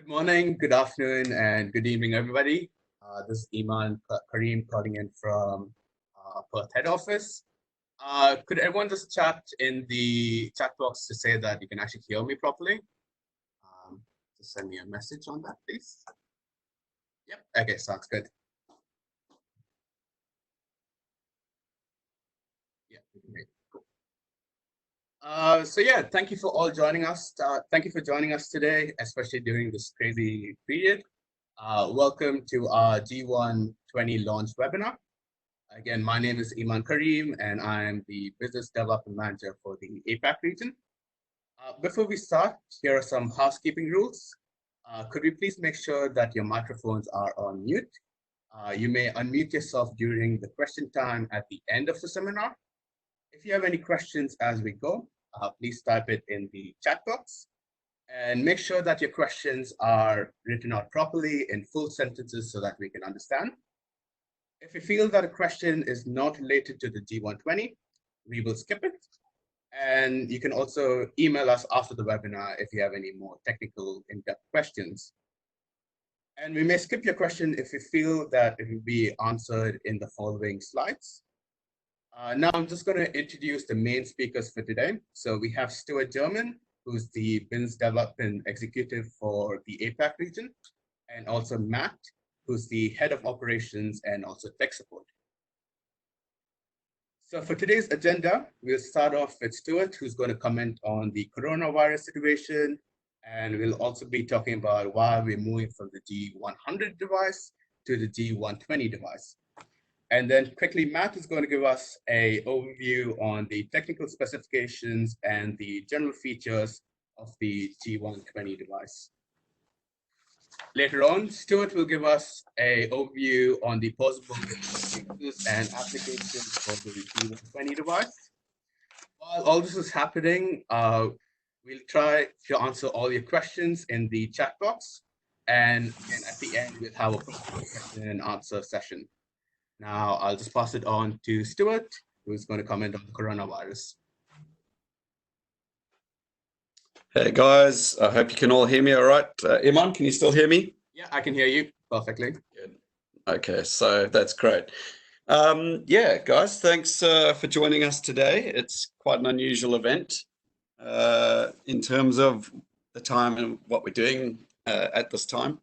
Morning, good afternoon, and good evening, everybody. This is Iman Kareem calling in from Perth head office. Could everyone just chat in the chat box to say that you can actually hear me properly? Just send me a message on that, please. Yep, okay, sounds good. Yeah, great. So yeah, thank you for all joining us. Thank you for joining us today, especially during this crazy period. Welcome to our G120 launch webinar. Again, my name is Iman Kareem, and I'm the Business Development Manager for the APAC region. Before we start, here are some housekeeping rules. Could we please make sure that your microphones are on mute? You may unmute yourself during the question time at the end of the seminar. If you have any questions as we go, please type it in the chat box. And make sure that your questions are written out properly in full sentences so that we can understand. If you feel that a question is not related to the G120, we will skip it. And you can also email us after the webinar if you have any more technical in-depth questions. And we may skip your question if you feel that it will be answered in the following slides. Now I'm just going to introduce the main speakers for today. So we have Stuart German, who's the Business Development Executive for the APAC region, and also Matt, who's the Head of Operations and also Tech Support. So for today's agenda, we'll start off with Stuart, who's going to comment on the coronavirus situation, and we'll also be talking about why we're moving from the G100 device to the G120 device. And then quickly, Matt is going to give us an overview on the technical specifications and the general features of the G120 device. Later on, Stuart will give us an overview on the possible uses and applications for the G120 device. While all this is happening, we'll try to answer all your questions in the chat box. And again, at the end, we'll have a question and answer session. Now, I'll just pass it on to Stuart, who's going to comment on the coronavirus. Hey guys, I hope you can all hear me all right. Iman, can you still hear me? Yeah, I can hear you perfectly. Good. Okay, so that's great. Yeah, guys, thanks for joining us today. It's quite an unusual event in terms of the time and what we're doing at this time.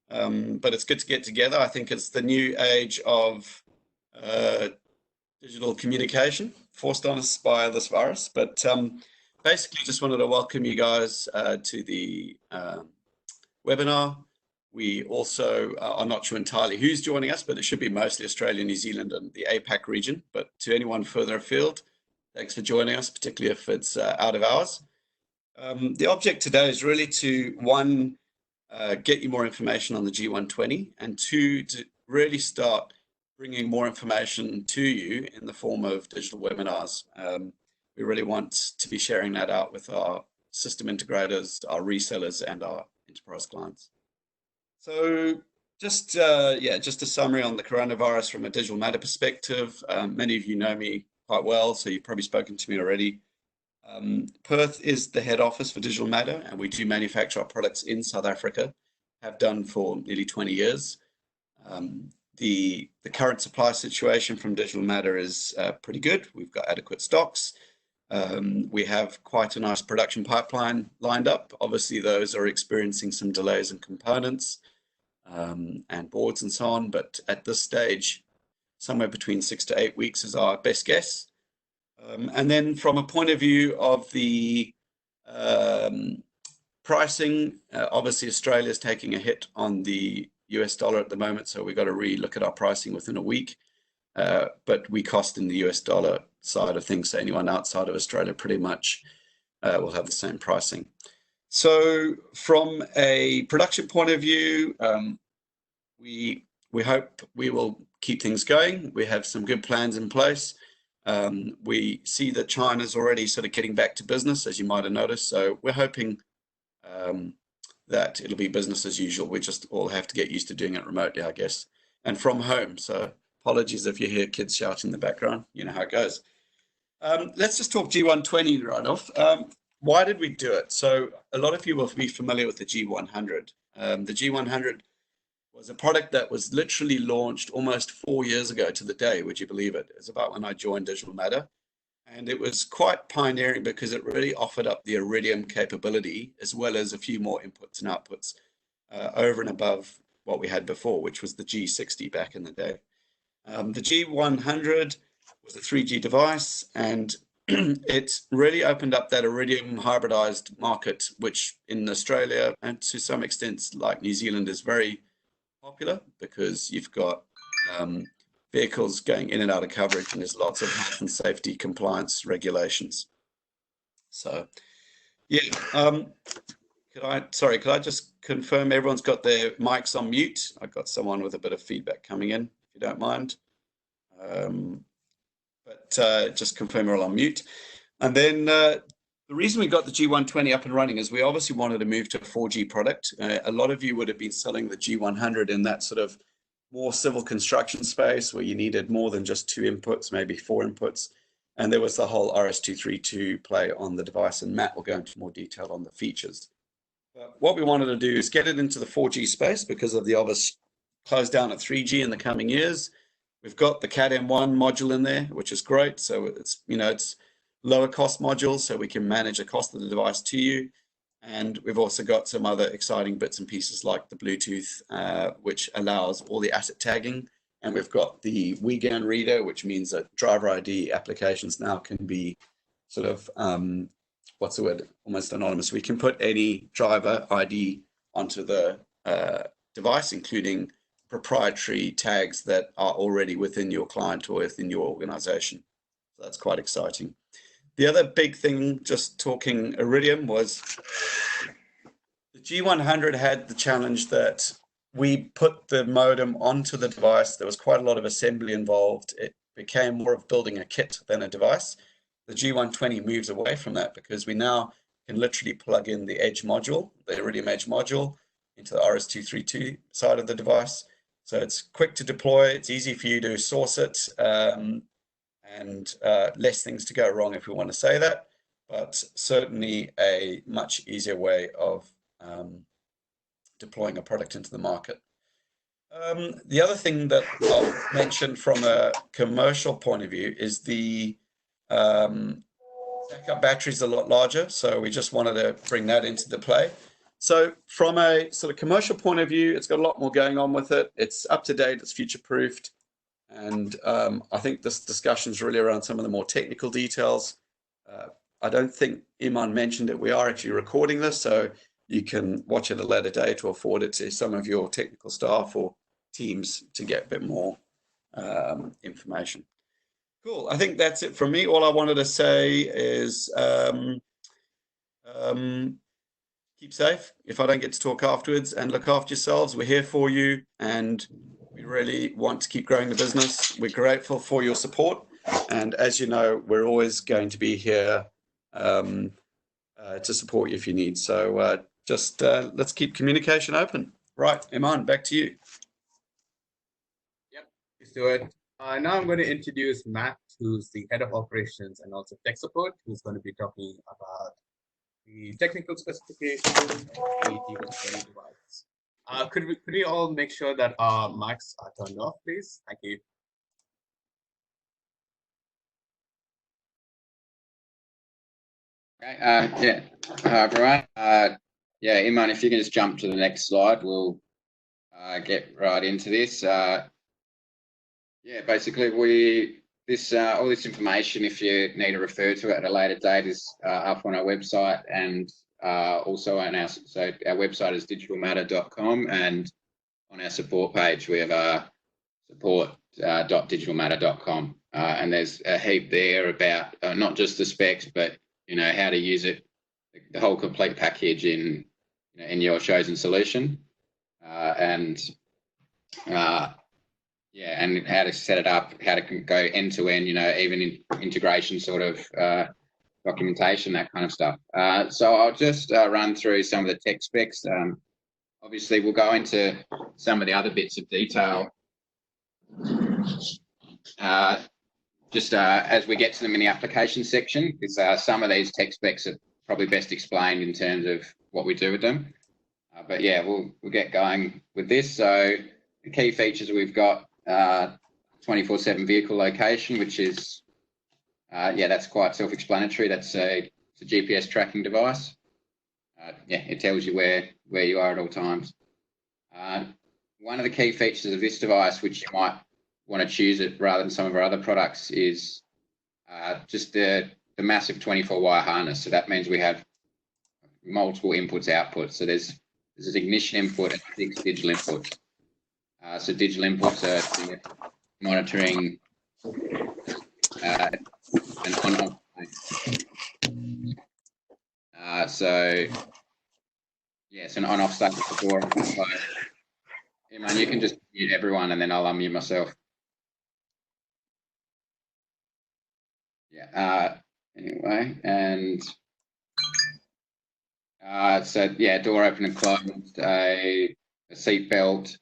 But it's good to get together. I think it's the new age of digital communication forced on us by this virus. But basically, just wanted to welcome you guys to the webinar. We also are not sure entirely who's joining us, but it should be mostly Australia, New Zealand, and the APAC region. But to anyone further afield, thanks for joining us, particularly if it's out of hours. The object today is really to, one, get you more information on the G120, and two, to really start bringing more information to you in the form of digital webinars. We really want to be sharing that out with our system integrators, our resellers, and our enterprise clients. So just a summary on the coronavirus from a Digital Matter perspective. Many of you know me quite well, so you've probably spoken to me already. Perth is the head office for Digital Matter, and we do manufacture our products in South Africa, have done for nearly 20 years. The current supply situation from Digital Matter is pretty good. We've got adequate stocks. We have quite a nice production pipeline lined up. Obviously, those are experiencing some delays in components and boards and so on, but at this stage, somewhere between 6 to 8 weeks is our best guess. And then from a point of view of the pricing, obviously Australia is taking a hit on the US dollar at the moment, so we've got to re-look at our pricing within a week. But we cost in the US dollar side of things, so anyone outside of Australia pretty much will have the same pricing. So from a production point of view, we hope we will keep things going. We have some good plans in place. We see that China's already sort of getting back to business, as you might have noticed. So we're hoping that it'll be business as usual. We just all have to get used to doing it remotely, I guess, and from home. So apologies if you hear kids shouting in the background. You know how it goes. Let's just talk G120 right off. why did we do it? So a lot of you will be familiar with the G100. The G100 was a product that was literally launched almost 4 years ago to the day, would you believe it? It's about when I joined Digital Matter. And it was quite pioneering because it really offered up the Iridium capability, as well as a few more inputs and outputs over and above what we had before, which was the G60 back in the day. The G100 was a 3G device, and it really opened up that Iridium hybridized market, which in Australia and to some extent, like New Zealand, is very popular because you've got vehicles going in and out of coverage, and there's lots of health and safety compliance regulations. So, yeah. Could I just confirm everyone's got their mics on mute? I've got someone with a bit of feedback coming in, if you don't mind. Just confirm you're all on mute. And then the reason we got the G120 up and running is we obviously wanted to move to a 4G product. A lot of you would have been selling the G100 in that sort of more civil construction space where you needed more than just 2 inputs, maybe 4 inputs. And there was the whole RS-232 play on the device, and Matt will go into more detail on the features. But what we wanted to do is get it into the 4G space because of the obvious close down at 3G in the coming years. We've got the Cat-M1 module in there, which is great. So it's, it's lower cost module, so we can manage the cost of the device to you. And we've also got some other exciting bits and pieces like the Bluetooth, which allows all the asset tagging. And we've got the WeGAN reader, which means that driver ID applications now can be sort of, what's the word, almost anonymous. We can put any driver ID onto the device, including proprietary tags that are already within your client or within your organization. So that's quite exciting. The other big thing, just talking Iridium, was the G100 had the challenge that we put the modem onto the device. There was quite a lot of assembly involved. It became more of building a kit than a device. The G120 moves away from that because we now can literally plug in the Edge module, the Iridium Edge module, into the RS-232 side of the device. So it's quick to deploy. It's easy for you to source it. And less things to go wrong, if we want to say that, but certainly a much easier way of deploying a product into the market. The other thing that I'll mention from a commercial point of view is the backup battery is a lot larger, so we just wanted to bring that into the play. So from a sort of commercial point of view, it's got a lot more going on with it. It's up to date, it's future-proofed. And I think this discussion is really around some of the more technical details. I don't think Iman mentioned it. We are actually recording this, so you can watch it at a later date or forward it to some of your technical staff or teams to get a bit more information. Cool. I think that's it from me. All I wanted to say is keep safe if I don't get to talk afterwards, and look after yourselves. We're here for you, and we really want to keep growing the business. We're grateful for your support. And as you know, we're always going to be here to support you if you need. So just let's keep communication open. Right, Iman, back to you. Yep, let's do it. Now I'm going to introduce Matt, who's the head of operations and also tech support, who's going to be talking about the technical specifications of the G120 device. Could we all make sure that our mics are turned off, please? Thank you. Okay, yeah, hi everyone. Yeah, Iman, if you can just jump to the next slide, we'll get right into this. Yeah, basically all this information, if you need to refer to it at a later date, is up on our website, and also on our website is digitalmatter.com, and on our support page we have support.digitalmatter.com, and there's a heap there about not just the specs, but how to use it, the whole complete package in your chosen solution, and how to set it up, how to go end to end, even in integration sort of documentation, that kind of stuff. So I'll just run through some of the tech specs. Obviously, we'll go into some of the other bits of detail just as we get to them in the application section, because some of these tech specs are probably best explained in terms of what we do with them. But yeah, we'll get going with this. So the key features we've got 24/7 vehicle location, which is that's quite self-explanatory. That's it's a GPS tracking device. It tells you where you are at all times. One of the key features of this device, which you might want to choose it rather than some of our other products, is just the massive 24-wire harness. So that means we have multiple inputs outputs. So there's an ignition input and 6 digital inputs. So digital inputs are monitoring an on-off. So an on-off state with the door. So, yeah, man, you can just mute everyone and then I'll unmute myself. Anyway, and door open and closed, a seat belt,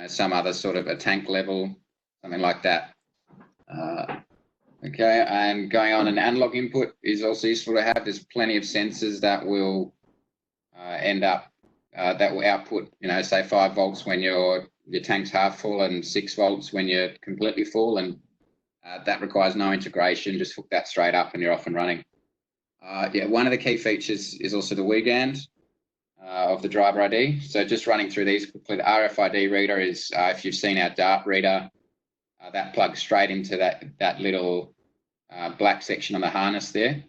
some other sort of a tank level, something like that. Okay, and going on, an analog input is also useful to have. There's plenty of sensors that will that will output, say 5 volts when your tank's half full and 6 volts when you're completely full, and that requires no integration. Just hook that straight up and you're off and running. One of the key features is also the WeGand of the driver ID. So just running through these quickly, the RFID reader is, if you've seen our DART reader, that plugs straight into that little black section on the harness there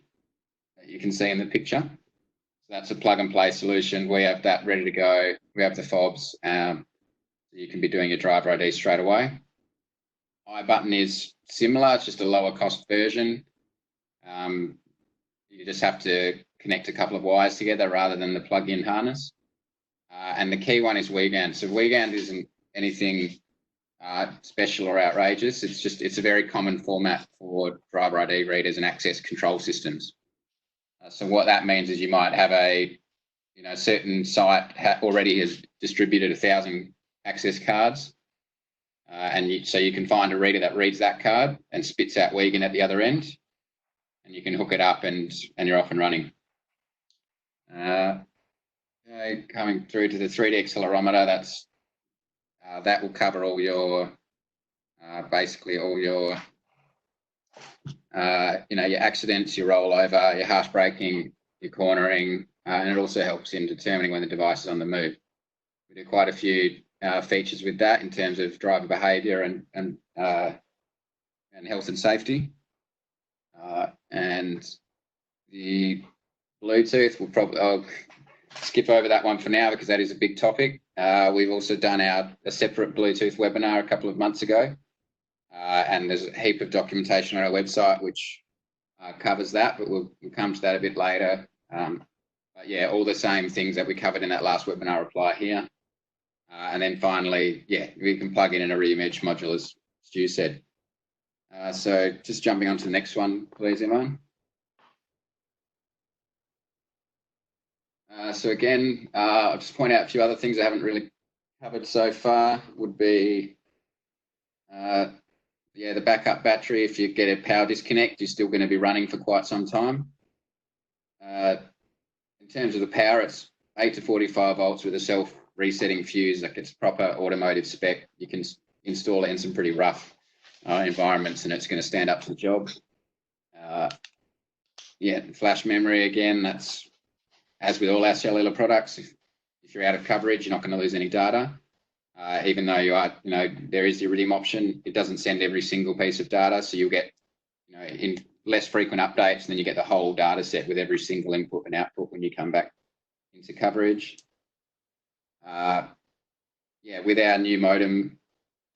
that you can see in the picture. So that's a plug and play solution. We have that ready to go. We have the fobs. So you can be doing your driver ID straight away. iButton is similar. It's just a lower cost version. You just have to connect a couple of wires together rather than the plug-in harness. And the key one is WeGand. So WeGand isn't anything special or outrageous. It's a very common format for driver ID readers and access control systems. So what that means is you might have a certain site already has distributed 1,000 access cards, so you can find a reader that reads that card and spits out WeGand at the other end, and you can hook it up and you're off and running. Coming through to the 3D accelerometer, that will cover all your basically all your your accidents, your rollover, your harsh braking, your cornering, and it also helps in determining when the device is on the move. We do quite a few features with that in terms of driver behaviour and health and safety. And the Bluetooth, I'll skip over that one for now because that is a big topic. We've also done a separate Bluetooth webinar a couple of months ago, and there's a heap of documentation on our website which covers that, but we'll come to that a bit later. But yeah, all the same things that we covered in that last webinar apply here. And then finally, we can plug in an Iridium Edge module, as Stu said. So just jumping on to the next one, please, Iman. So again, I'll just point out a few other things I haven't really covered so far. Would be, the backup battery. If you get a power disconnect, you're still going to be running for quite some time. In terms of the power, it's 8 to 45 volts with a self-resetting fuse. Like, it's proper automotive spec. You can install it in some pretty rough environments and it's going to stand up to the job. Flash memory, again, that's as with all our cellular products. If you're out of coverage, you're not going to lose any data. Even though you are, there is the Iridium option, it doesn't send every single piece of data. So you'll get, in less frequent updates, and then you get the whole data set with every single input and output when you come back into coverage. With our new modem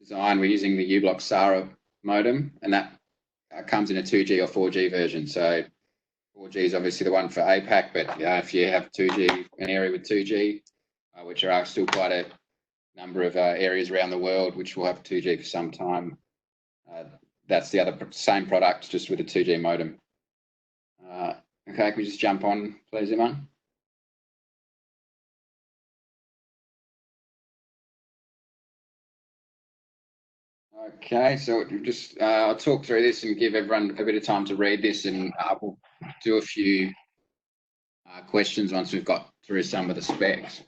design, we're using the U-Block SARA modem, and that comes in a 2G or 4G version. So 4G is obviously the one for APAC, but if you have 2G, an area with 2G, which are still quite a number of areas around the world which will have 2G for some time, that's the other same product, just with a 2G modem. Okay, can we just jump on, please, Iman? Okay, so just I'll talk through this and give everyone a bit of time to read this, and we'll do a few questions once we've got through some of the specs.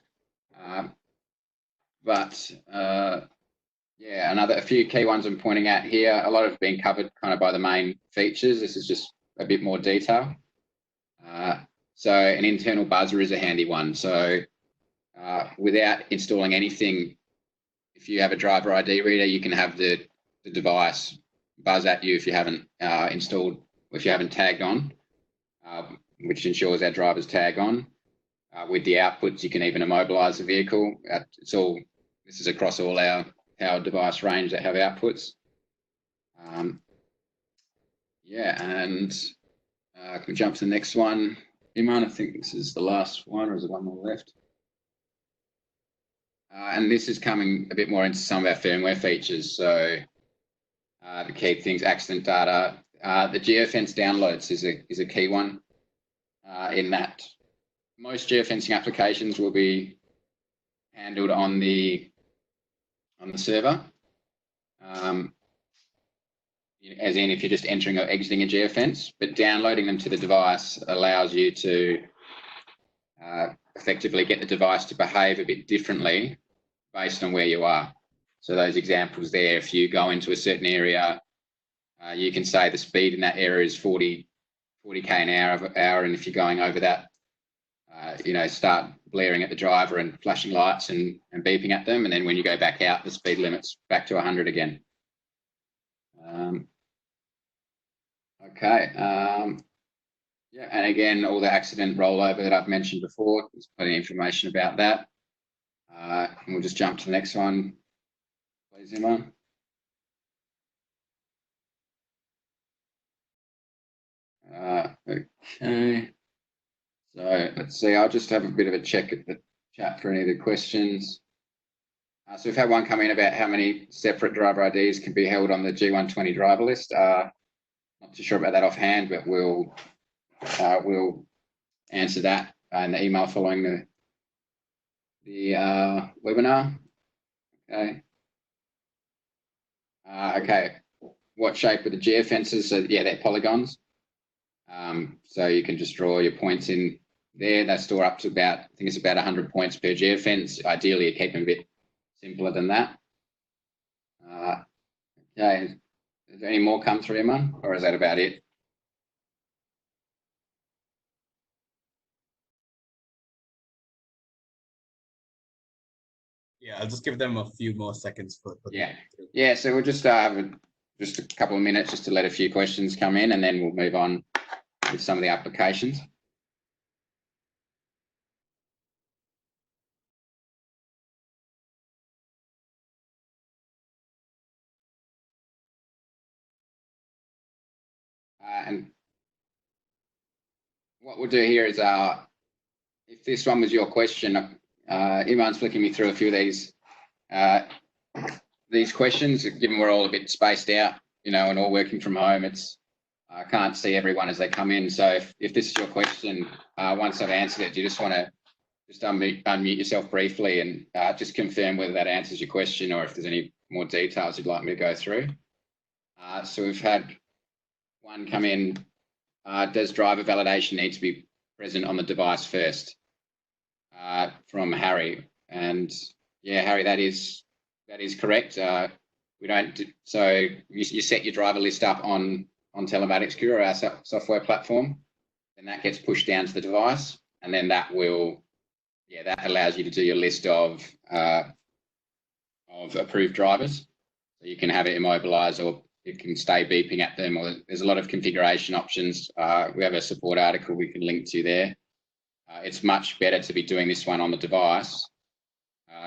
Yeah, a few key ones I'm pointing out here. A lot have been covered kind of by the main features. This is just a bit more detail. So an internal buzzer is a handy one. So without installing anything, if you have a driver ID reader, you can have the device buzz at you if you haven't installed, if you haven't tagged on, which ensures our drivers tag on. With the outputs, you can even immobilize the vehicle. This is across all our device range that have outputs. Can we jump to the next one? Iman, I think this is the last one, or is there one more left? And this is coming a bit more into some of our firmware features. So the key things, accident data, the geofence downloads is a key one in that most geofencing applications will be handled on the server. As in if you're just entering or exiting a geofence, but downloading them to the device allows you to effectively get the device to behave a bit differently based on where you are. So those examples there, if you go into a certain area, you can say the speed in that area is 40 k an hour, and if you're going over that, start blaring at the driver and flashing lights and beeping at them, and then when you go back out, the speed limit's back to 100 again. And again, all the accident rollover that I've mentioned before, there's plenty of information about that. And we'll just jump to the next one, please, Emma. Okay. So let's see, I'll just have a bit of a check at the chat for any of the questions. So we've had one come in about how many separate driver IDs can be held on the G120 driver list. Not too sure about that offhand, but we'll answer that in the email following the webinar. Okay. Okay. What shape are the geofences? So yeah, they're polygons. So you can just draw your points in there. They store up to about, I think it's about 100 points per geofence. Ideally, you keep them a bit simpler than that. Okay. Is there any more come through, Emma, or is that about it? Yeah, I'll just give them a few more seconds for Yeah, so we'll just have just a couple of minutes just to let a few questions come in, and then we'll move on with some of the applications. And what we'll do here is, if this one was your question, Iman's flicking me through a few of these questions, given we're all a bit spaced out, and all working from home, I can't see everyone as they come in. So if this is your question, once I've answered it, do you just want to just unmute yourself briefly and just confirm whether that answers your question, or if there's any more details you'd like me to go through. So we've had one come in, does driver validation need to be present on the device first? From Harry. And yeah, Harry, that is correct. We don't so you set your driver list up on Telematics Guru, our software platform, and that gets pushed down to the device, and then that allows you to do your list of approved drivers. So you can have it immobilized, or it can stay beeping at them, or there's a lot of configuration options. We have a support article we can link to there. It's much better to be doing this one on the device,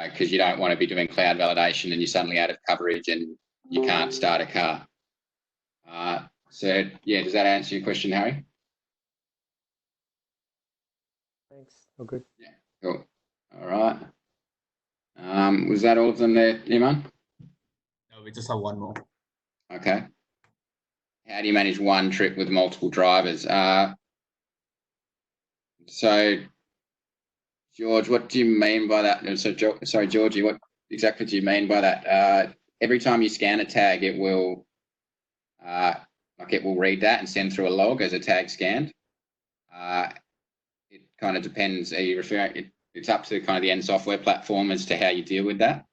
because you don't want to be doing cloud validation and you're suddenly out of coverage and you can't start a car. So yeah, does that answer your question, Harry? Thanks. Oh, good. Yeah, cool. All right. Was that all of them there, Iman? No, we just have one more. Okay. How do you manage one trip with multiple drivers? So, George, what do you mean by that? So, sorry, Georgie, what exactly do you mean by that? every time you scan a tag, it will read that and send through a log as a tag scanned. It kind of depends. Are you referring? It's up to kind of the end software platform as to how you deal with that.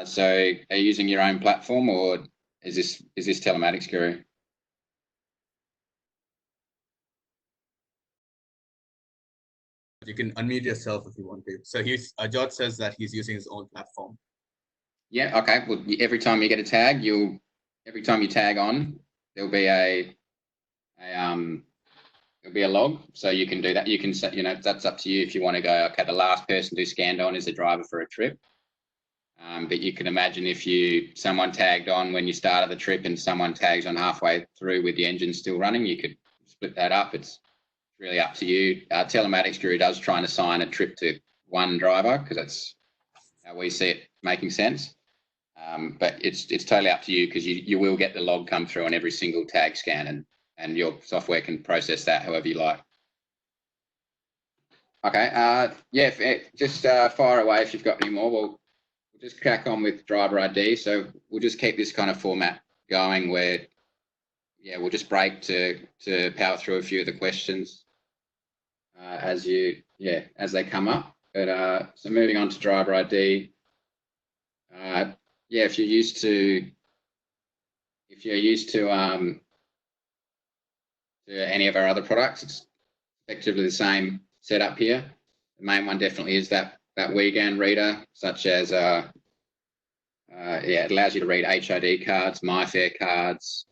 So, are you using your own platform, or is this Telematics Guru? You can unmute yourself if you want to. So George says that he's using his own platform. Yeah. Okay. Well, every time you get a tag, every time you tag on, there'll be there'll be a log. So you can do that. You can set, that's up to you if you want to go. Okay, the last person who scanned on is a driver for a trip. But you can imagine if someone tagged on when you started the trip and someone tags on halfway through with the engine still running, you could split that up. It's really up to you. Telematics Guru does try and assign a trip to one driver because that's how we see it making sense. But it's totally up to you because you will get the log come through on every single tag scan, and your software can process that however you like. Okay. Just fire away if you've got any more. We'll just crack on with driver ID. So we'll just keep this kind of format going where, we'll just break to power through a few of the questions as they come up. But so moving on to driver ID. If you're used to any of our other products, it's effectively the same setup here. The main one definitely is that WeGAN reader, such as it allows you to read HID cards, MyFare cards.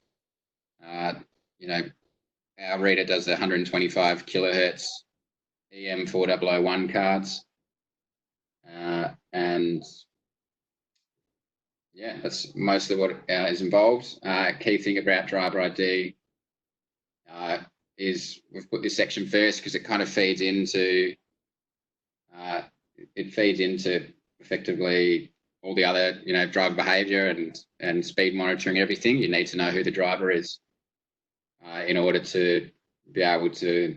Our reader does the 125 kilohertz EM4001 cards, and that's mostly what is involved. Key thing about driver ID is we've put this section first because it kind of feeds into effectively all the other driver behaviour and speed monitoring and everything. You need to know who the driver is in order to be able to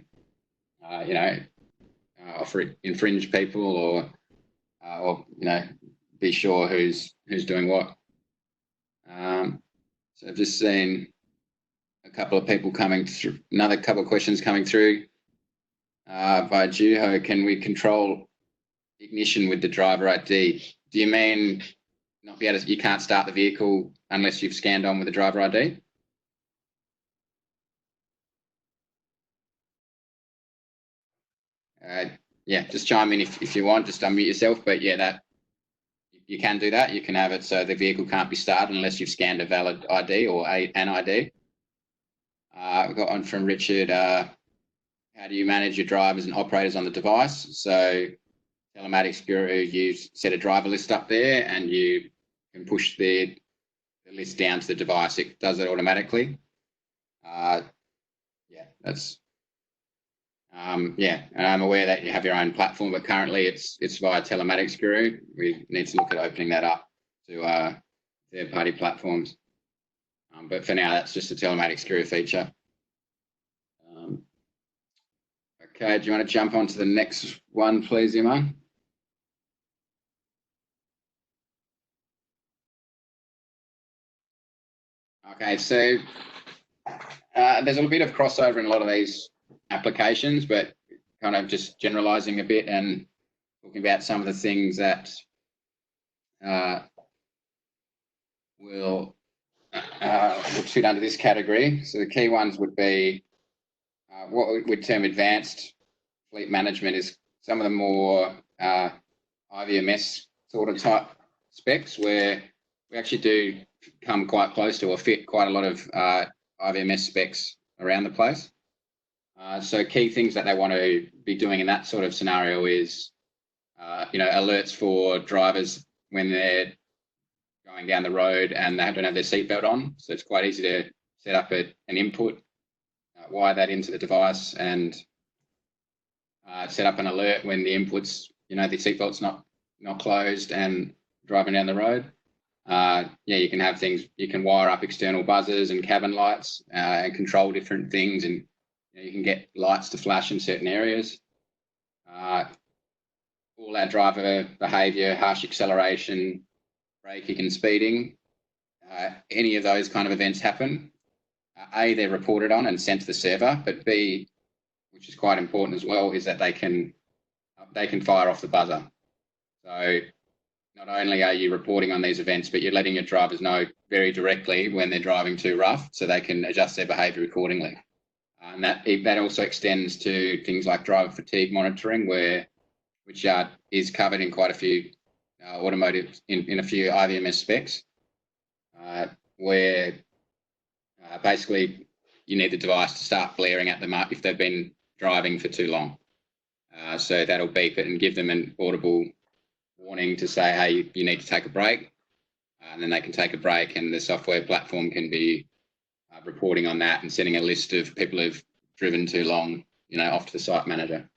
infringe people or be sure who's doing what. So I've just seen a couple of people coming through, another couple of questions coming through by Juho. Can we control ignition with the driver ID? Do you mean not be able to, you can't start the vehicle unless you've scanned on with the driver ID? Just chime in if you want, just unmute yourself. But that you can do that. You can have it so the vehicle can't be started unless you've scanned a valid ID or an ID. We've got one from Richard. How do you manage your drivers and operators on the device? So Telematics Guru, you set a driver list up there and you can push the list down to the device. It does it automatically. That's and I'm aware that you have your own platform, but currently it's via Telematics Guru. We need to look at opening that up to third-party platforms. But for now, that's just a Telematics Guru feature. Okay, do you want to jump on to the next one, please, Iman? Okay, so there's a bit of crossover in a lot of these applications, but kind of just generalizing a bit and talking about some of the things that will fit under this category. So the key ones would be what we'd term advanced fleet management is some of the more IVMS sort of type specs where we actually do come quite close to or fit quite a lot of IVMS specs around the place. So key things that they want to be doing in that sort of scenario is, alerts for drivers when they're going down the road and they don't have their seatbelt on. So it's quite easy to set up an input, wire that into the device and set up an alert when the input's, the seatbelt's not closed and driving down the road. You can have things, you can wire up external buzzers and cabin lights and control different things, and you can get lights to flash in certain areas. All our driver behaviour, harsh acceleration, braking and speeding, any of those kind of events happen, A, they're reported on and sent to the server, but B, which is quite important as well, is that they can fire off the buzzer. So not only are you reporting on these events, but you're letting your drivers know very directly when they're driving too rough, so they can adjust their behaviour accordingly. And that also extends to things like driver fatigue monitoring, which is covered in quite a few automotive, in a few IVMS specs, where basically you need the device to start blaring at them up if they've been driving for too long. So that'll beep it and give them an audible warning to say, hey, you need to take a break. And then they can take a break, and the software platform can be reporting on that and sending a list of people who've driven too long, off to the site manager.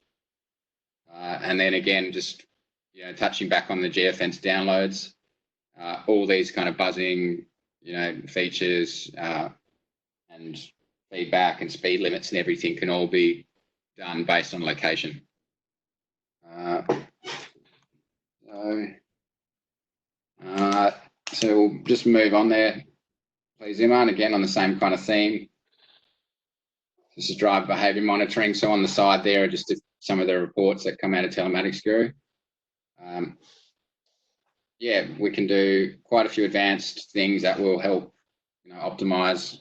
And then again, just touching back on the geofence downloads, all these kind of buzzing, features and feedback and speed limits and everything can all be done based on location. So we'll just move on there. Please, Iman, again on the same kind of theme. This is driver behaviour monitoring. So on the side there are just some of the reports that come out of Telematics Guru. We can do quite a few advanced things that will help optimize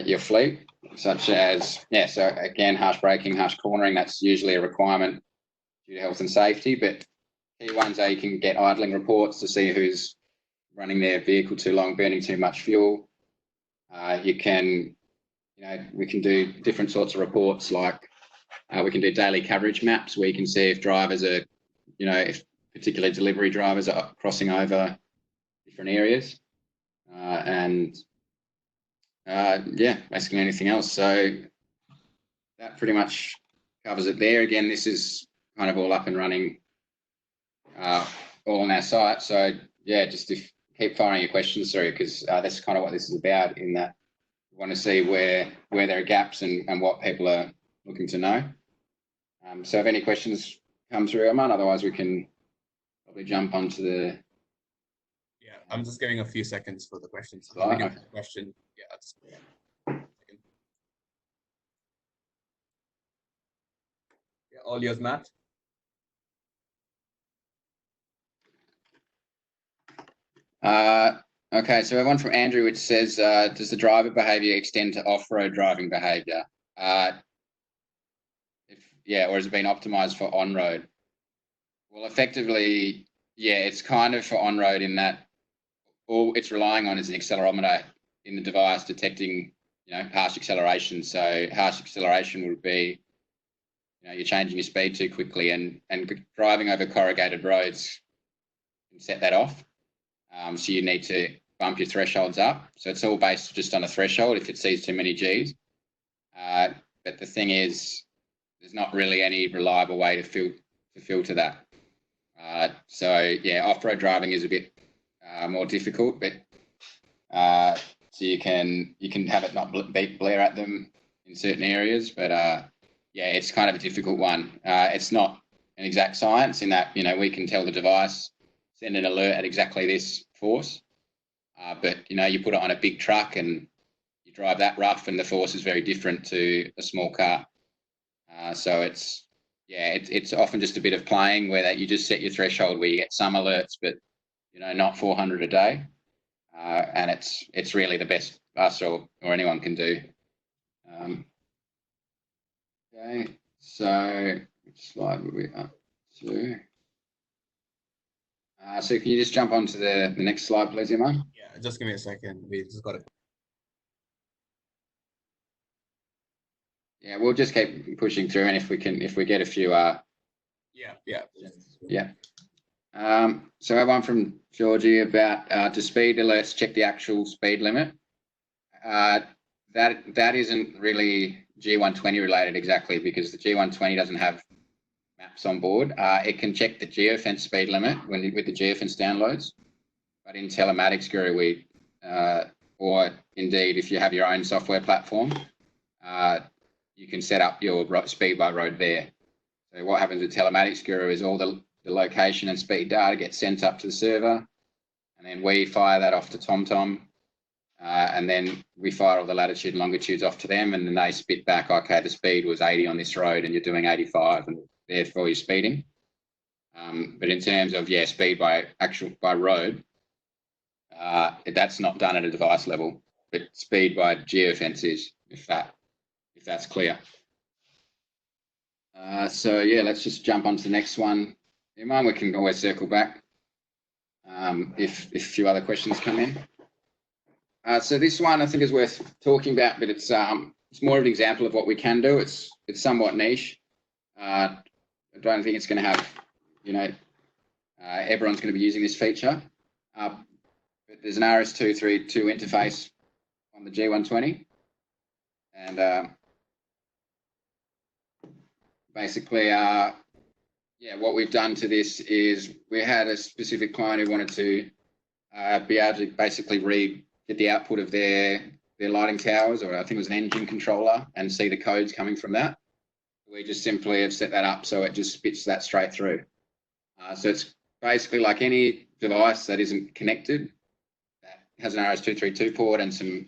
your fleet, such as, so again, harsh braking, harsh cornering, that's usually a requirement due to health and safety, but key ones are you can get idling reports to see who's running their vehicle too long, burning too much fuel. We can do different sorts of reports, like we can do daily coverage maps where you can see if drivers are, if particular delivery drivers are crossing over different areas, basically anything else. So that pretty much covers it there. Again, this is kind of all up and running, all on our site. So just keep firing your questions through, because that's kind of what this is about, in that we want to see where there are gaps and what people are looking to know. So if any questions come through, Aman, otherwise we can probably jump onto the... Yeah, I'm just giving a few seconds for the questions. Question. All yours, Matt. Okay, so we have one from Andrew, which says, does the driver behaviour extend to off-road driving behaviour? Or has it been optimised for on-road? Well, effectively, it's kind of for on-road, in that all it's relying on is an accelerometer in the device detecting, harsh acceleration. So harsh acceleration would be, you're changing your speed too quickly, and driving over corrugated roads can set that off. So you need to bump your thresholds up. So it's all based just on a threshold if it sees too many Gs. But the thing is, there's not really any reliable way to filter that. Off-road driving is a bit more difficult, but so you can have it not blare at them in certain areas, but it's kind of a difficult one. It's not an exact science in that, we can tell the device, send an alert at exactly this force, but you put it on a big truck and you drive that rough, and the force is very different to a small car. So it's often just a bit of playing where you just set your threshold where you get some alerts, but not 400 a day, and it's really the best us or anyone can do. Okay, so which slide were we up to? So can you just jump onto the next slide, please, Iman? Yeah, just give me a second. We just got it. Yeah, we'll just keep pushing through, and if we get a few, so I have one from Georgie about do speed alerts check the actual speed limit? That isn't really G120 related exactly, because the G120 doesn't have maps on board. It can check the geofence speed limit with the geofence downloads, but in Telematics Guru, or indeed if you have your own software platform, you can set up your speed by road there. So what happens with Telematics Guru is all the location and speed data gets sent up to the server, and then we fire that off to TomTom, and then we fire all the latitude and longitudes off to them, and then they spit back, okay, the speed was 80 on this road and you're doing 85, and therefore you're speeding. But in terms of, speed by road, that's not done at a device level, but speed by geofence is, if that's clear. So let's just jump on to the next one. In mind, we can always circle back if a few other questions come in. So this one I think is worth talking about, but it's more of an example of what we can do. It's somewhat niche. I don't think it's going to have, everyone's going to be using this feature. But there's an RS-232 interface on the G120, and basically, what we've done to this is we had a specific client who wanted to be able to basically get the output of their lighting towers, or I think it was an engine controller, and see the codes coming from that. We just simply have set that up so it just spits that straight through. So it's basically like any device that isn't connected, that has an RS-232 port and some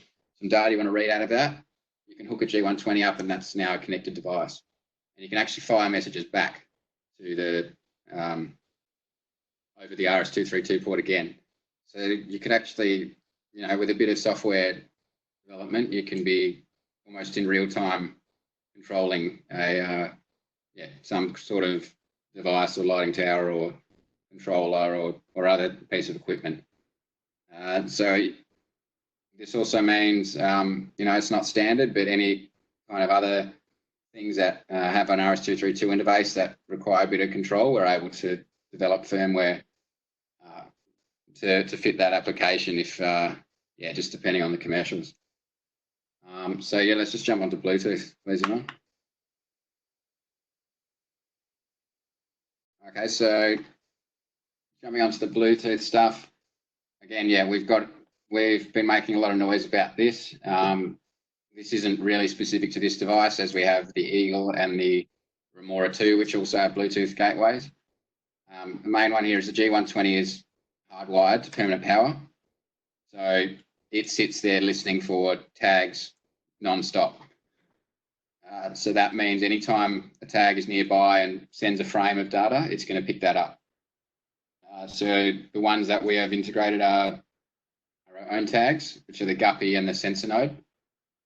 data you want to read out of that, you can hook a G120 up and that's now a connected device. And you can actually fire messages back to the over the RS-232 port again. So you can actually, with a bit of software development, you can be almost in real time controlling some sort of device or lighting tower or controller or other piece of equipment. So this also means, it's not standard, but any kind of other things that have an RS-232 interface that require a bit of control, we're able to develop firmware to fit that application if, just depending on the commercials. So let's just jump onto Bluetooth, please, Iman. Okay, so jumping onto the Bluetooth stuff, again, we've been making a lot of noise about this. This isn't really specific to this device, as we have the Eagle and the Remora 2, which also have Bluetooth gateways. The main one here is the G120 is hardwired to permanent power. So it sits there listening for tags non-stop. So that means anytime a tag is nearby and sends a frame of data, it's going to pick that up. So the ones that we have integrated are our own tags, which are the Guppy and the sensor node.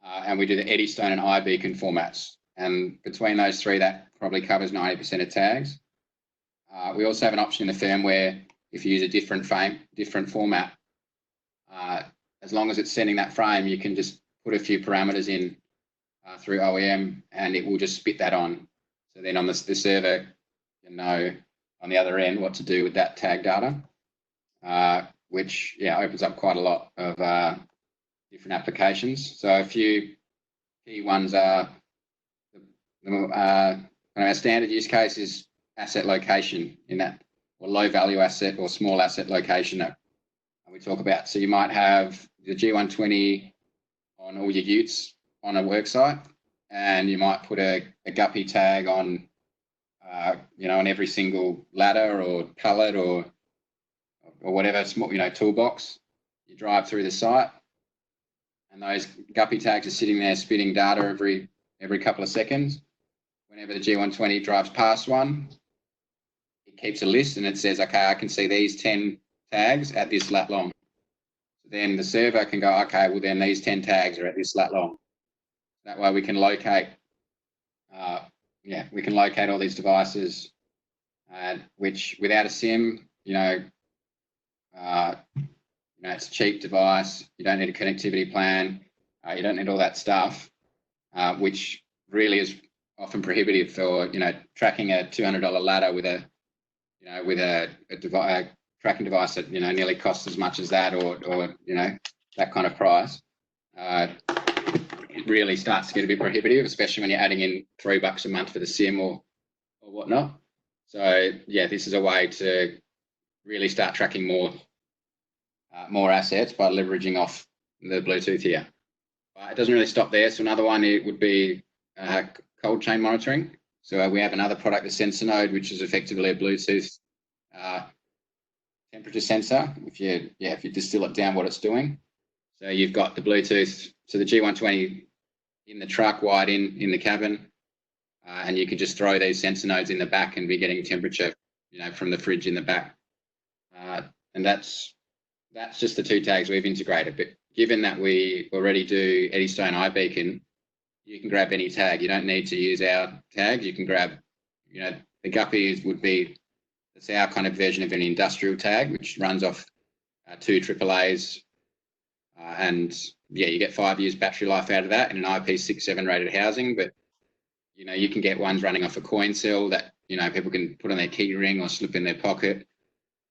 And we do the Eddystone and iBeacon formats. And between those three, that probably covers 90% of tags. We also have an option in the firmware, if you use a different format, as long as it's sending that frame, you can just put a few parameters in through OEM and it will just spit that on. So then on the server, you know on the other end what to do with that tag data, which opens up quite a lot of different applications. So a few key ones are our standard use case is asset location in that, or low value asset or small asset location that we talk about. So you might have the G120 on all your utes on a work site, and you might put a Guppy tag on, on every single ladder or pallet or whatever small, toolbox. You drive through the site, and those Guppy tags are sitting there spitting data every couple of seconds. Whenever the G120 drives past one, it keeps a list and it says, okay, I can see these 10 tags at this lat long. Then the server can go, okay, well then these 10 tags are at this lat long. That way we can locate, all these devices, which without a SIM, it's a cheap device. You don't need a connectivity plan. You don't need all that stuff, which really is often prohibitive for tracking a $200 ladder with a tracking device that nearly costs as much as that, or that kind of price. It really starts to get a bit prohibitive, especially when you're adding in $3 a month for the SIM or whatnot. So this is a way to really start tracking more assets by leveraging off the Bluetooth here. But it doesn't really stop there. So another one, it would be cold chain monitoring. So we have another product, the sensor node, which is effectively a Bluetooth temperature sensor. If you distill it down, what it's doing. So you've got the Bluetooth, so the G120 in the truck, wired in the cabin, and you could just throw these sensor nodes in the back and be getting temperature, from the fridge in the back. And that's just the 2 tags we've integrated. But given that we already do Eddystone iBeacon, you can grab any tag. You don't need to use our tags. You can grab, the Guppy would be, it's our kind of version of an industrial tag, which runs off 2 AAAs. And you get 5 years battery life out of that in an IP67 rated housing. But, you can get ones running off a coin cell that, people can put on their key ring or slip in their pocket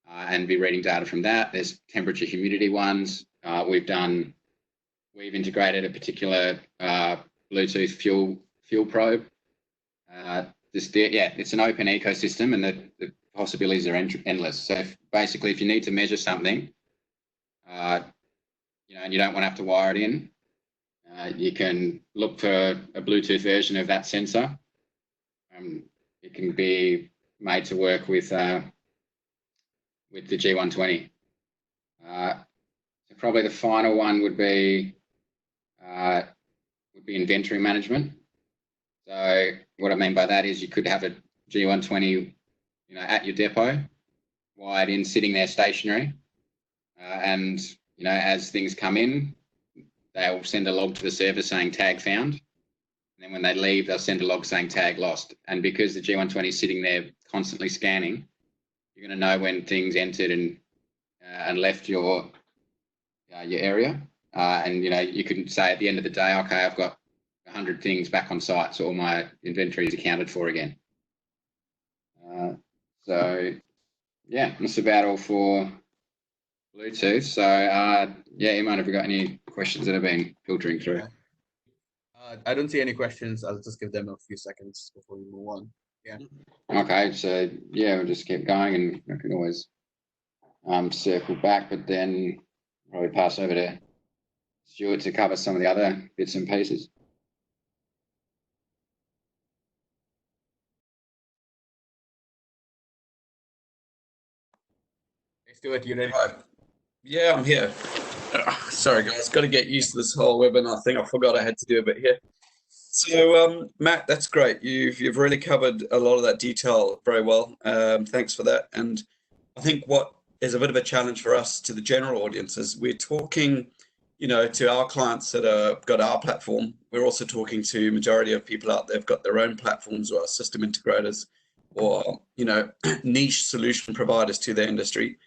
and be reading data from that. There's temperature humidity ones. We've integrated a particular Bluetooth fuel probe. It's an open ecosystem, and the possibilities are endless. So basically, if you need to measure something, and you don't want to have to wire it in, you can look for a Bluetooth version of that sensor. It can be made to work with the G120. So probably the final one would be inventory management. So what I mean by that is you could have a G120, at your depot, wired in, sitting there stationary, and as things come in, they'll send a log to the server saying tag found. And then when they leave, they'll send a log saying tag lost. And because the G120 is sitting there constantly scanning, you're going to know when things entered and left your area. And you can say at the end of the day, okay, I've got 100 things back on site, so all my inventory is accounted for again. That's about all for Bluetooth. So Iman, have you got any questions that have been filtering through? I don't see any questions. I'll just give them a few seconds before we move on. Yeah. Okay, so we'll just keep going, and I can always circle back, but then probably pass over to Stuart to cover some of the other bits and pieces. Hey, Stuart, you ready? Yeah, I'm here. Sorry, guys. Got to get used to this whole webinar thing. I forgot I had to do a bit here. So, Matt, that's great. You've really covered a lot of that detail very well. Thanks for that. And I think what is a bit of a challenge for us to the general audience is we're talking, to our clients that have got our platform. We're also talking to majority of people out there who've got their own platforms or system integrators or, niche solution providers to their industry.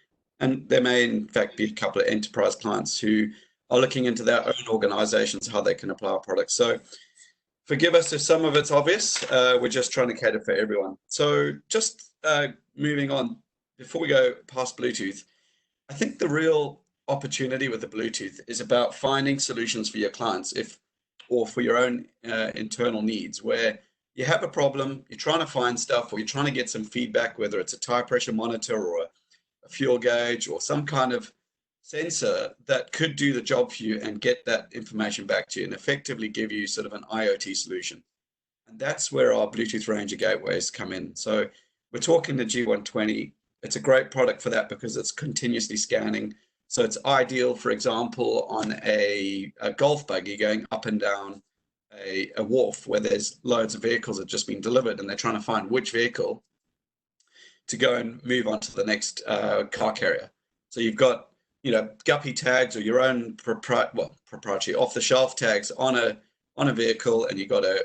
And there may, in fact, be a couple of enterprise clients who are looking into their own organizations, how they can apply our products. So forgive us if some of it's obvious. We're just trying to cater for everyone. So just moving on, before we go past Bluetooth, I think the real opportunity with the Bluetooth is about finding solutions for your clients or for your own internal needs, where you have a problem, you're trying to find stuff, or you're trying to get some feedback, whether it's a tire pressure monitor or a fuel gauge or some kind of sensor that could do the job for you and get that information back to you and effectively give you sort of an IoT solution. And that's where our Bluetooth Ranger gateways come in. So we're talking the G120. It's a great product for that because it's continuously scanning. So it's ideal, for example, on a golf buggy going up and down a wharf where there's loads of vehicles that have just been delivered and they're trying to find which vehicle to go and move on to the next car carrier. So you've got, Guppy tags or your own proprietary off-the-shelf tags on a vehicle, and you've got a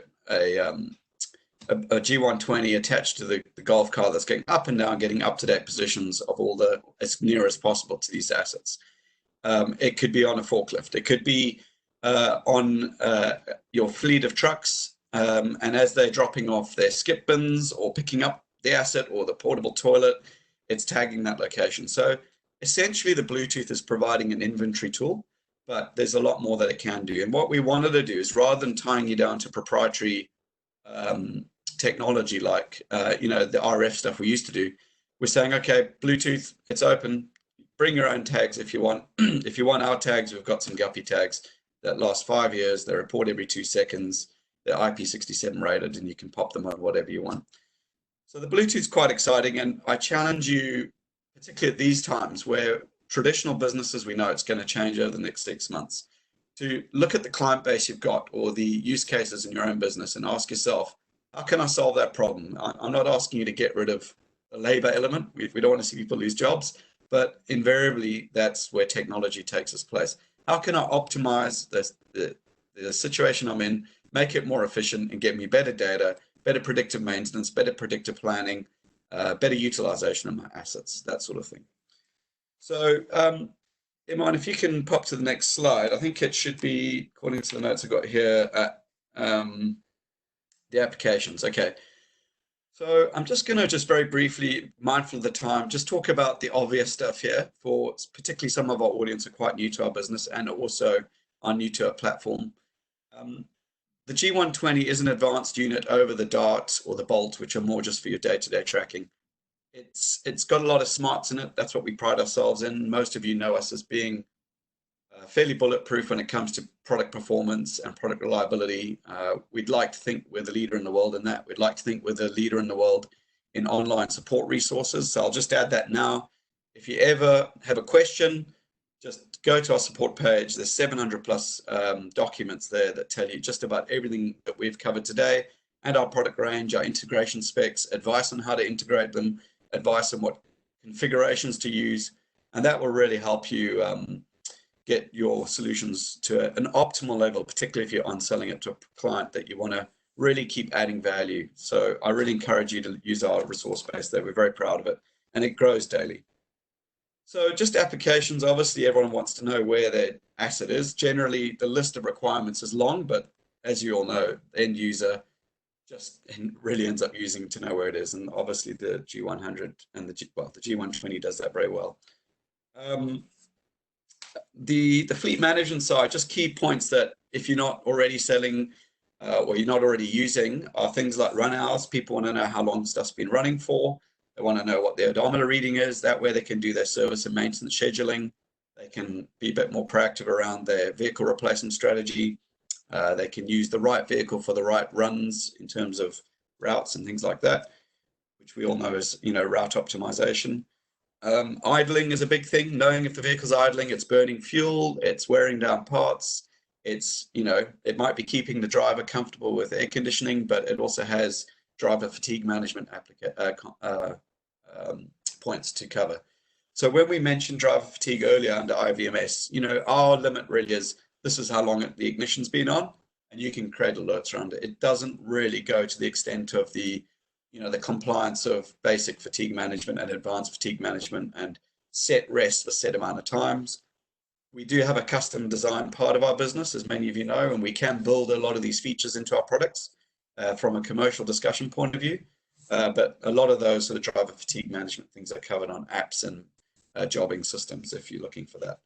G120 attached to the golf car that's going up and down, getting up-to-date positions of all as near as possible to these assets. It could be on a forklift. It could be on your fleet of trucks, and as they're dropping off their skip bins or picking up the asset or the portable toilet, it's tagging that location. So essentially the Bluetooth is providing an inventory tool, but there's a lot more that it can do. And what we wanted to do is, rather than tying you down to proprietary technology like the RF stuff we used to do, we're saying, okay, Bluetooth, it's open, bring your own tags if you want. If you want our tags, we've got some Guppy tags that last 5 years. They report every 2 seconds. They're IP67 rated, and you can pop them on whatever you want. So the Bluetooth's quite exciting, and I challenge you, particularly at these times where traditional businesses, we know it's going to change over the next 6 months, to look at the client base you've got or the use cases in your own business and ask yourself, how can I solve that problem? I'm not asking you to get rid of the labor element. We don't want to see people lose jobs, but invariably that's where technology takes its place. How can I optimize the situation I'm in, make it more efficient and get me better data, better predictive maintenance, better predictive planning, better utilization of my assets, that sort of thing. So Iman, if you can pop to the next slide, I think it should be, according to the notes I've got here, the applications. Okay. So I'm just going to just very briefly, mindful of the time, just talk about the obvious stuff here for particularly some of our audience are quite new to our business and also are new to our platform. The G120 is an advanced unit over the Dart or the Bolt, which are more just for your day-to-day tracking. It's got a lot of smarts in it. That's what we pride ourselves in. Most of you know us as being fairly bulletproof when it comes to product performance and product reliability. We'd like to think we're the leader in the world in that. We'd like to think we're the leader in the world in online support resources. So I'll just add that now. If you ever have a question, just go to our support page. There's 700 plus documents there that tell you just about everything that we've covered today and our product range, our integration specs, advice on how to integrate them, advice on what configurations to use, and that will really help you get your solutions to an optimal level, particularly if you're on-selling it to a client that you want to really keep adding value. So I really encourage you to use our resource base there. We're very proud of it, and it grows daily. So just applications, obviously everyone wants to know where their asset is. Generally, the list of requirements is long, but as you all know, the end user just really ends up using to know where it is. And obviously the G100 and the G120 does that very well. The fleet management side, just key points that if you're not already selling or you're not already using are things like run hours. People want to know how long stuff's been running for. They want to know what the odometer reading is. That way they can do their service and maintenance scheduling. They can be a bit more proactive around their vehicle replacement strategy. They can use the right vehicle for the right runs in terms of routes and things like that, which we all know is, route optimization. Idling is a big thing, knowing if the vehicle's idling, it's burning fuel, it's wearing down parts, it's, it might be keeping the driver comfortable with air conditioning, but it also has driver fatigue management points to cover. So when we mentioned driver fatigue earlier under IVMS, our limit really is this is how long the ignition's been on, and you can create alerts around it. It doesn't really go to the extent of the compliance of basic fatigue management and advanced fatigue management and set rest for set amount of times. We do have a custom design part of our business, as many of you know, and we can build a lot of these features into our products from a commercial discussion point of view. But a lot of those sort of driver fatigue management things are covered on apps and jobbing systems if you're looking for that.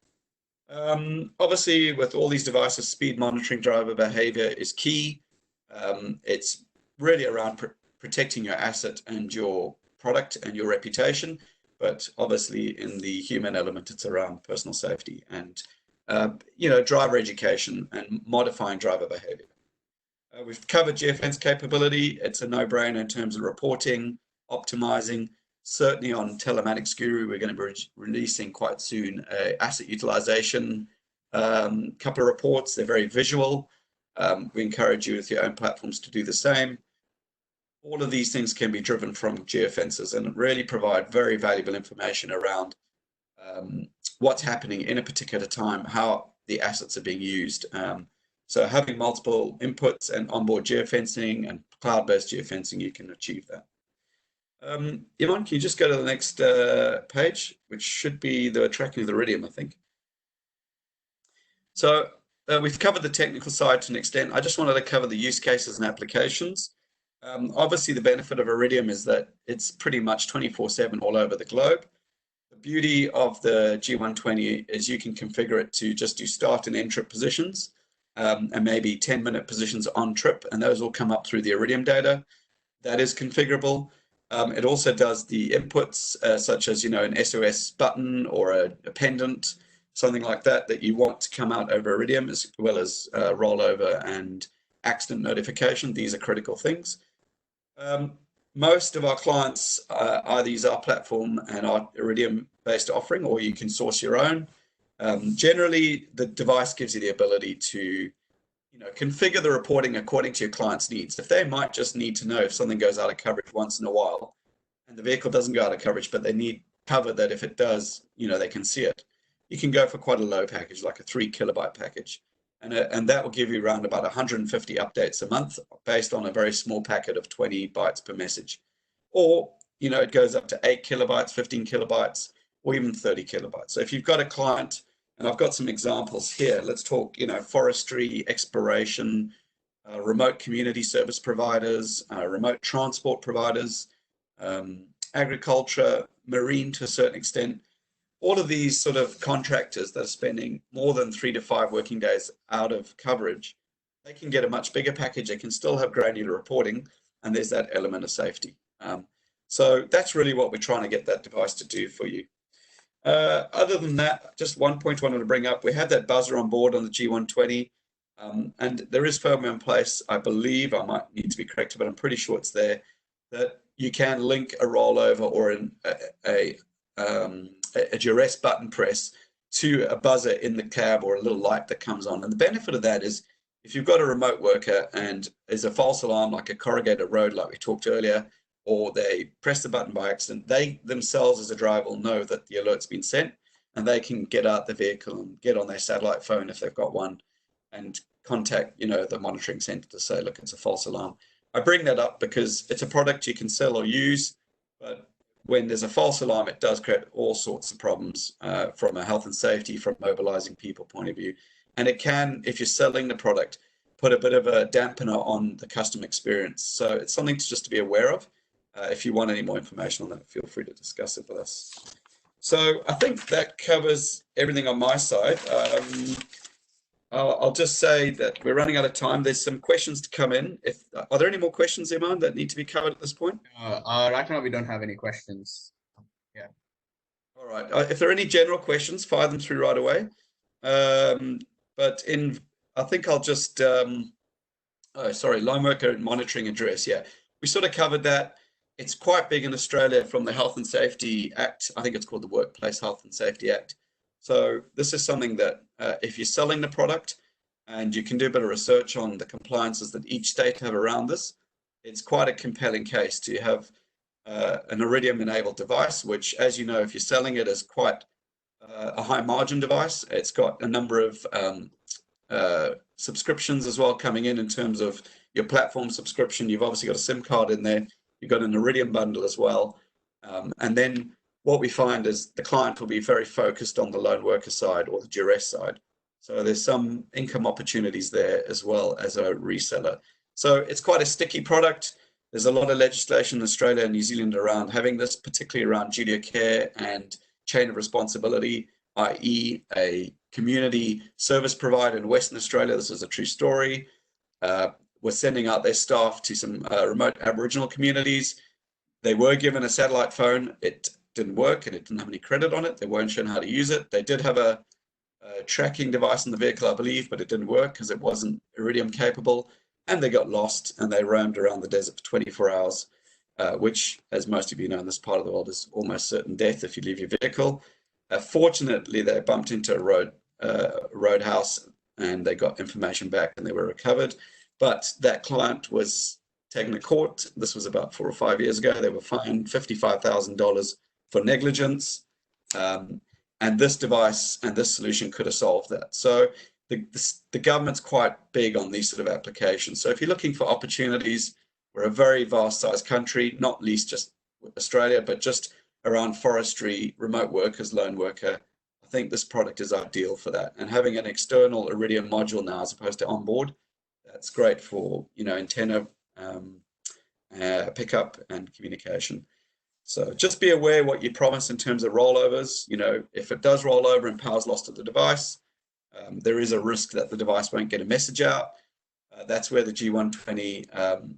Obviously, with all these devices, speed monitoring driver behavior is key. It's really around protecting your asset and your product and your reputation, but obviously in the human element, it's around personal safety and driver education and modifying driver behavior. We've covered geofence capability. It's a no-brainer in terms of reporting, optimizing. Certainly on Telematics Guru, we're going to be releasing quite soon asset utilization couple of reports. They're very visual. We encourage you with your own platforms to do the same. All of these things can be driven from geofences and really provide very valuable information around what's happening in a particular time, how the assets are being used. So having multiple inputs and onboard geofencing and cloud-based geofencing, you can achieve that. Iman, can you just go to the next page, which should be the tracking of the Iridium, I think. So we've covered the technical side to an extent. I just wanted to cover the use cases and applications. Obviously, the benefit of Iridium is that it's pretty much 24/7 all over the globe. The beauty of the G120 is you can configure it to just do start and end trip positions and maybe 10-minute positions on trip, and those will come up through the Iridium data. That is configurable. It also does the inputs such as, an SOS button or a pendant, something like that you want to come out over Iridium, as well as rollover and accident notification. These are critical things. most of our clients either use our platform and our Iridium-based offering, or you can source your own. Generally, the device gives you the ability to configure the reporting according to your client's needs. If they might just need to know if something goes out of coverage once in a while, and the vehicle doesn't go out of coverage, but they need cover that if it does, they can see it. You can go for quite a low package, like a 3 kilobyte package. And that will give you around about 150 updates a month based on a very small packet of 20 bytes per message. Or, it goes up to 8 kilobytes, 15 kilobytes, or even 30 kilobytes. So if you've got a client, and I've got some examples here, let's talk, forestry, exploration, remote community service providers, remote transport providers, agriculture, marine to a certain extent. All of these sort of contractors that are spending more than 3 to 5 working days out of coverage, they can get a much bigger package. They can still have granular reporting, and there's that element of safety. So that's really what we're trying to get that device to do for you. Other than that, just one point I wanted to bring up. We had that buzzer on board on the G120, and there is firmware in place. I believe, I might need to be corrected, but I'm pretty sure it's there, that you can link a rollover or a Duress button press to a buzzer in the cab or a little light that comes on. And the benefit of that is if you've got a remote worker and there's a false alarm like a corrugated road like we talked earlier, or they press the button by accident, they themselves as a driver will know that the alert's been sent, and they can get out the vehicle and get on their satellite phone if they've got one and contact the monitoring center to say, look, it's a false alarm. I bring that up because it's a product you can sell or use, but when there's a false alarm, it does create all sorts of problems from a health and safety, from mobilizing people point of view. And it can, if you're selling the product, put a bit of a dampener on the customer experience. So it's something just to be aware of. If you want any more information on that, feel free to discuss it with us. So I think that covers everything on my side. I'll just say that we're running out of time. There's some questions to come in. Are there any more questions, Iman, that need to be covered at this point? Right now, we don't have any questions. Yeah. All right. If there are any general questions, fire them through right away. But I think I'll just, line worker monitoring address. Yeah, we sort of covered that. It's quite big in Australia from the Health and Safety Act. I think it's called the Workplace Health and Safety Act. So this is something that if you're selling the product and you can do a bit of research on the compliances that each state have around this, it's quite a compelling case to have an Iridium enabled device, which, as you know, if you're selling it as quite a high margin device, it's got a number of subscriptions as well coming in terms of your platform subscription. You've obviously got a SIM card in there. You've got an Iridium bundle as well. And then what we find is the client will be very focused on the lone worker side or the Duress side. So there's some income opportunities there as well as a reseller. So it's quite a sticky product. There's a lot of legislation in Australia and New Zealand around having this, particularly around duty of care and chain of responsibility, i.e. a community service provider in Western Australia. This is a true story. We're sending out their staff to some remote Aboriginal communities. They were given a satellite phone. It didn't work and it didn't have any credit on it. They weren't shown how to use it. They did have a tracking device in the vehicle, I believe, but it didn't work because it wasn't Iridium capable. And they got lost and they roamed around the desert for 24 hours, which, as most of you know, in this part of the world is almost certain death if you leave your vehicle. Fortunately, they bumped into a roadhouse and they got information back and they were recovered. But that client was taken to court. This was about 4 or 5 years ago. They were fined $55,000 for negligence. And this device and this solution could have solved that. So the government's quite big on these sort of applications. So if you're looking for opportunities, we're a very vast sized country, not least just with Australia, but just around forestry, remote workers, lone worker. I think this product is ideal for that. And having an external Iridium module now as opposed to onboard, that's great for, antenna pickup and communication. So just be aware what you promise in terms of rollovers. If it does roll over and power's lost to the device, there is a risk that the device won't get a message out. That's where the G120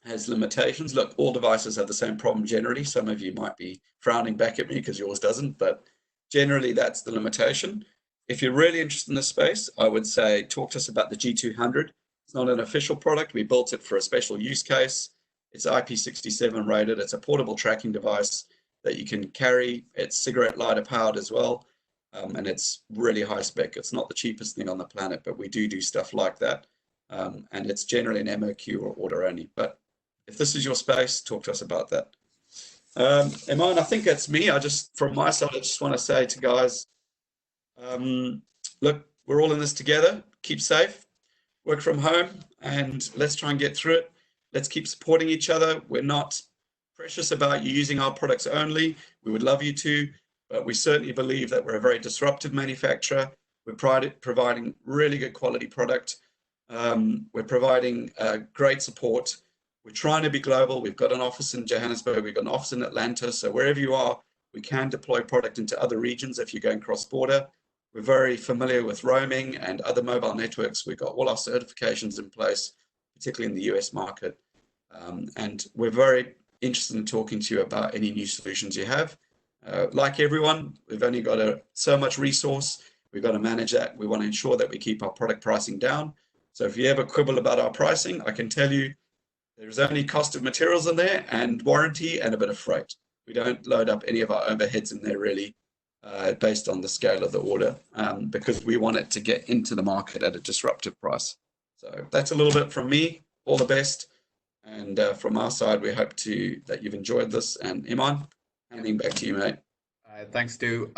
has limitations. Look, all devices have the same problem generally. Some of you might be frowning back at me because yours doesn't, but generally that's the limitation. If you're really interested in this space, I would say talk to us about the G200. It's not an official product. We built it for a special use case. It's IP67 rated. It's a portable tracking device that you can carry. It's cigarette lighter powered as well. And it's really high spec. It's not the cheapest thing on the planet, but we do stuff like that. And it's generally an MOQ or order only. But if this is your space, talk to us about that. Iman, I think that's me. From my side, I just want to say to guys, look, we're all in this together. Keep safe, work from home, and let's try and get through it. Let's keep supporting each other. We're not precious about you using our products only. We would love you to, but we certainly believe that we're a very disruptive manufacturer. We're providing really good quality product. We're providing great support. We're trying to be global. We've got an office in Johannesburg. We've got an office in Atlanta. So wherever you are, we can deploy product into other regions if you're going cross-border. We're very familiar with roaming and other mobile networks. We've got all our certifications in place, particularly in the US market. And we're very interested in talking to you about any new solutions you have. Like everyone, we've only got so much resource. We've got to manage that. We want to ensure that we keep our product pricing down. So if you ever quibble about our pricing, I can tell you there's only cost of materials in there and warranty and a bit of freight. We don't load up any of our overheads in there really based on the scale of the order because we want it to get into the market at a disruptive price. So that's a little bit from me. All the best. And from our side, we hope that you've enjoyed this. And Iman, handing back to you, mate. Thanks, Stu.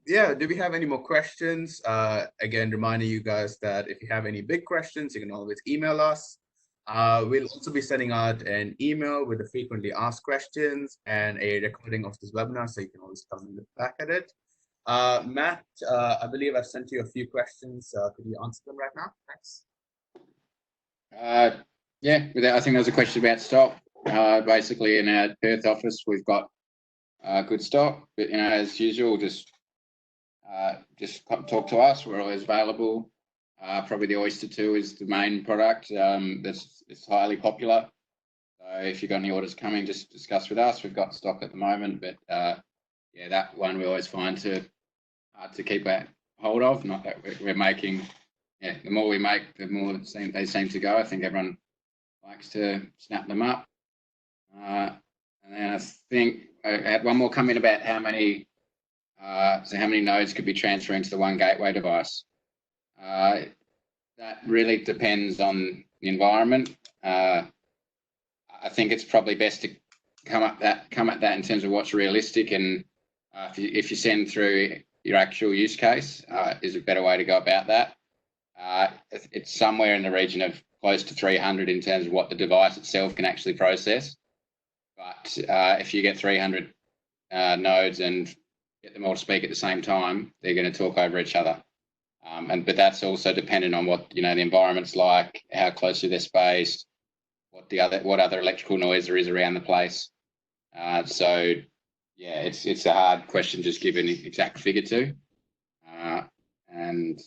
Yeah, do we have any more questions? Again, reminding you guys that if you have any big questions, you can always email us. We'll also be sending out an email with the frequently asked questions and a recording of this webinar, so you can always come and look back at it. Matt, I believe I've sent you a few questions. Could you answer them right now? Thanks. Yeah, I think there's a question about stock. Basically, in our Perth office, we've got good stock, but as usual, just talk to us. We're always available. Probably the Oyster 2 is the main product it's highly popular. So if you've got any orders coming, just discuss with us. We've got stock at the moment, but yeah, that one we always find hard to keep a hold of. Not that we're making. Yeah, the more we make, the more they seem to go. I think everyone likes to snap them up. And then I think I had one more comment about how many nodes could be transferring to the one gateway device. That really depends on the environment. I think it's probably best to come at that in terms of what's realistic, and if you send through your actual use case, is a better way to go about that. It's somewhere in the region of close to 300 in terms of what the device itself can actually process. But if you get 300 nodes and get them all to speak at the same time, they're going to talk over each other. But that's also dependent on what the environment's like, how closely they're spaced, what other electrical noise there is around the place. So yeah, it's a hard question just give an exact figure to. And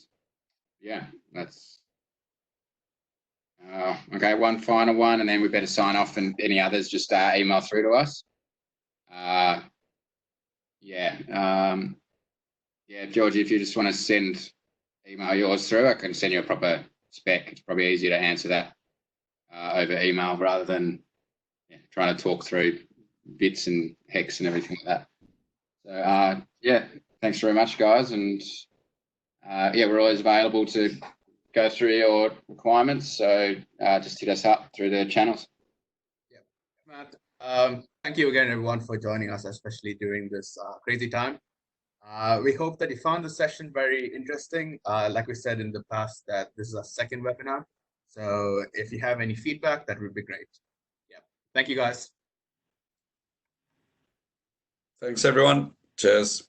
yeah, that's okay. One final one, and then we better sign off. And any others, just email through to us. Yeah, Georgie, if you just want to email yours through, I can send you a proper spec. It's probably easier to answer that over email rather than trying to talk through bits and hex and everything like that. So yeah, thanks very much, guys, and yeah, we're always available to go through your requirements. So just hit us up through the channels. Yeah, Matt. Thank you again, everyone, for joining us, especially during this crazy time. We hope that you found the session very interesting. Like we said in the past, that this is our second webinar. So if you have any feedback, that would be great. Yeah. Thank you, guys. Thanks, everyone. Cheers.